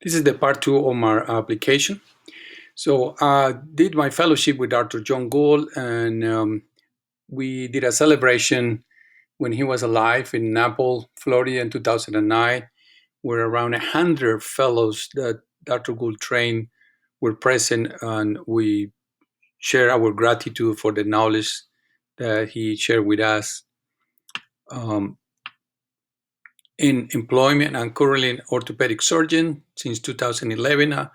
This is the part two of my application. So I did my fellowship with Dr. John Gould, and we did a celebration when he was alive in Naples, Florida in 2009, where around 100 fellows that Dr. Gould trained were present, and we share our gratitude for the knowledge that he shared with us. Um, in employment, I'm currently an orthopedic surgeon since 2011.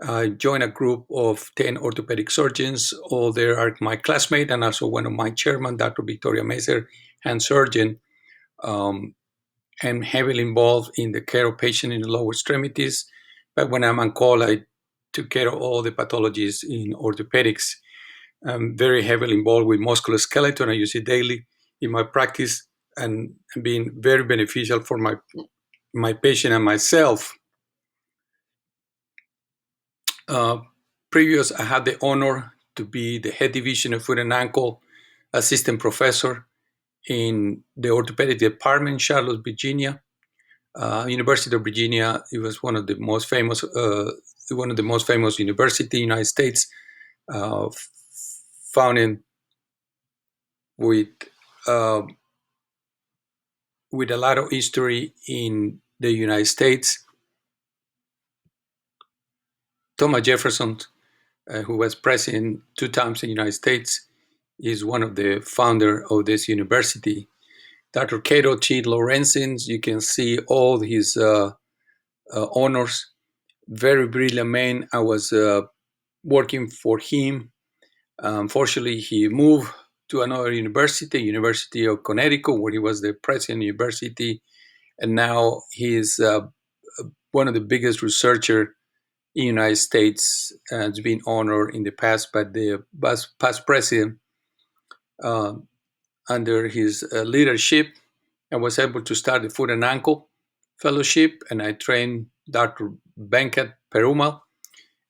I joined a group of 10 orthopedic surgeons. All there are my classmates and also one of my chairman, Dr. Victoria Meser, hand surgeon. Um, I'm heavily involved in the care of patients in the lower extremities. But when I'm on call, I took care of all the pathologies in orthopedics. I'm very heavily involved with musculoskeletal. I use it daily in my practice and being very beneficial for my patient and myself. Uh, Previous, I had the honor to be the head division of foot and ankle assistant professor in the orthopedic department in Charlotte, Virginia. University of Virginia. It was one of the most famous university in the United States, uh, founded with uh, with a lot of history in the United States. Thomas Jefferson, who was president two times in the United States, is one of the founder of this university. Dr. Cato T. Lorenzins, you can see all his honors. Very brilliant man. I was working for him. Unfortunately, he moved to another university, University of Connecticut, where he was the president of the university, and now he is one of the biggest researcher in the United States. Has been honored in the past by the past president. Uh, Under his leadership, I was able to start the Foot and Ankle Fellowship, and I trained Dr. Venkat Perumal,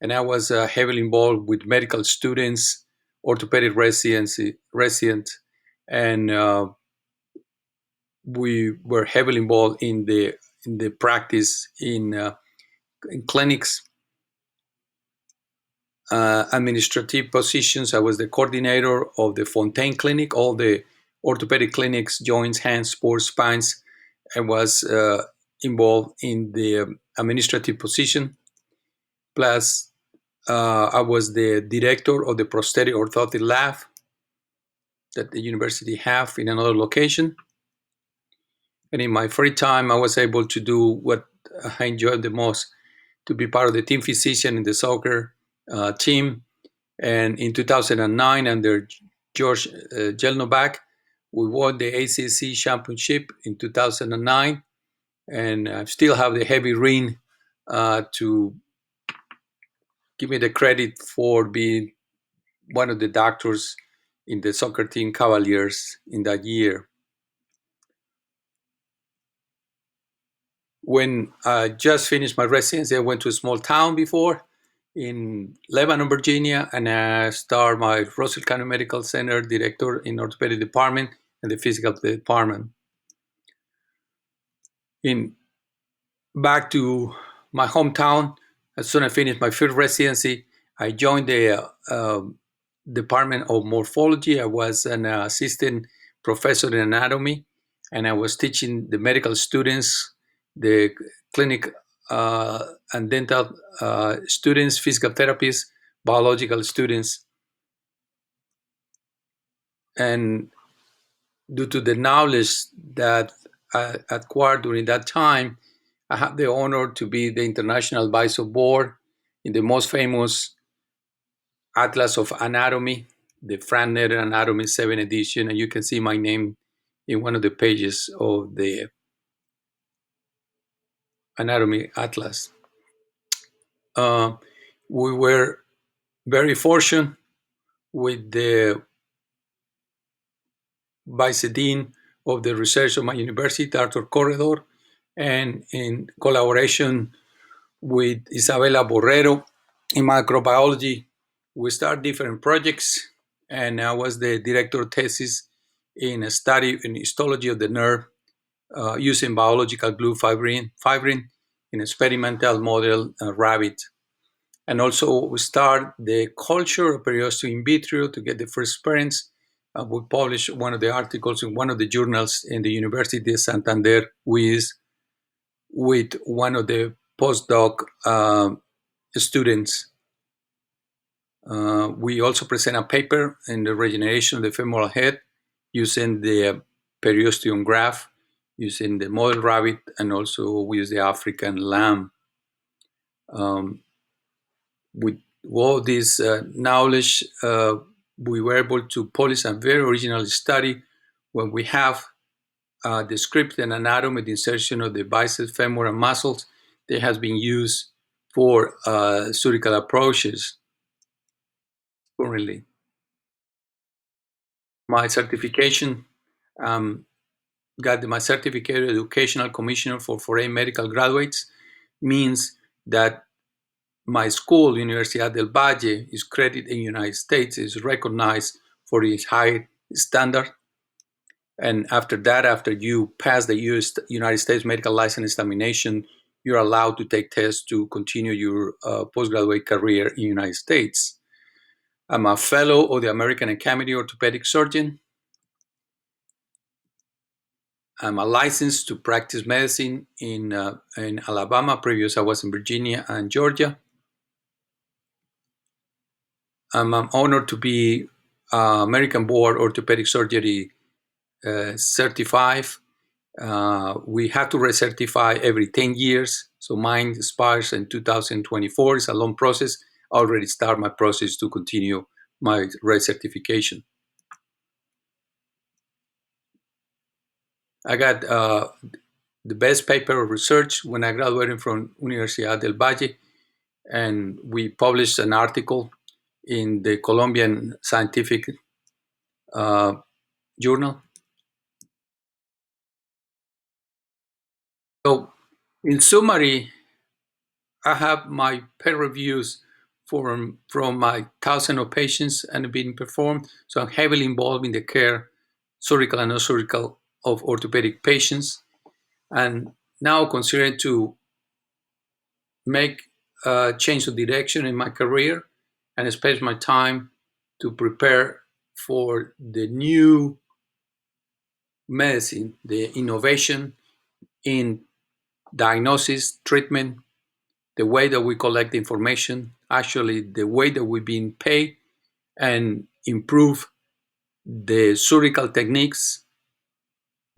and I was heavily involved with medical students, orthopedic residents, and we were heavily involved in the practice in clinics, administrative positions. I was the coordinator of the Fontaine Clinic, all the orthopedic clinics, joints, hands, sports, spines. I was involved in the administrative position. Plus, I was the director of the prosthetic orthotic lab that the university have in another location. And in my free time, I was able to do what I enjoyed the most, to be part of the team physician in the soccer team. And in 2009, under George Jelnoback, we won the ACC championship in 2009. And I still have the heavy ring to give me the credit for being one of the doctors in the soccer team Cavaliers in that year. When I just finished my residency, I went to a small town before in Lebanon, Virginia, and I started my Russell County Medical Center director in orthopedic department and the physical department. In Back to my hometown, as soon as I finished my field residency, I joined the Department of Morphology. I was an assistant professor in anatomy, and I was teaching the medical students, the clinic and dental students, physical therapists, biological students. And due to the knowledge that I acquired during that time, I had the honor to be the international advisor board in the most famous Atlas of Anatomy, the Frank Netter Anatomy 7th edition, and you can see my name in one of the pages of the Anatomy Atlas. We were very fortunate with the vice dean of the research of my university, Dr. Corredor, and in collaboration with Isabella Borrero in microbiology, we started different projects, and I was the director of thesis in a study in histology of the nerve using biological glue fibrin in experimental model rabbit. And also we start the culture of periosteum in vitro to get the first experience. We published one of the articles in one of the journals in the University of Santander with one of the postdoc students. We also present a paper in the regeneration of the femoral head using the periosteum graft, using the model rabbit, and also we use the African lamb. With all this knowledge, we were able to publish a very original study when we have the script and anatomy, the insertion of the biceps, femur, and muscles that has been used for surgical approaches currently. My certification got my certificate educational commissioner for foreign medical graduates means that my school, Universidad del Valle, is credited in the United States, is recognized for its high standard. And after that, after you pass the United States medical license examination, you're allowed to take tests to continue your postgraduate career in the United States. I'm a fellow of the American Academy of Orthopedic Surgeon. I'm a licensed to practice medicine in Alabama. Previous, I was in Virginia and Georgia. I'm honored to be American Board Orthopedic Surgery certified. We have to recertify every 10 years. So mine expires in 2024. It's a long process. I already started my process to continue my recertification. I got the best paper of research when I graduated from Universidad del Valle, and we published an article in the Colombian Scientific Journal. So, in summary, I have my peer reviews from my thousands of patients and being performed. So I'm heavily involved in the care, surgical and non-surgical, of orthopedic patients. And now considering to make a change of direction in my career and spend my time to prepare for the new medicine, the innovation in diagnosis, treatment, the way that we collect information, actually the way that we've been paid, and improve the surgical techniques,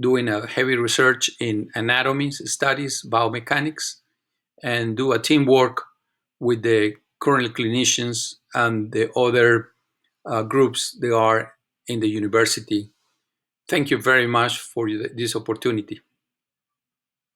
doing a heavy research in anatomy studies, biomechanics, and do a teamwork with the current clinicians and the other groups that are in the university. Thank you very much for this opportunity.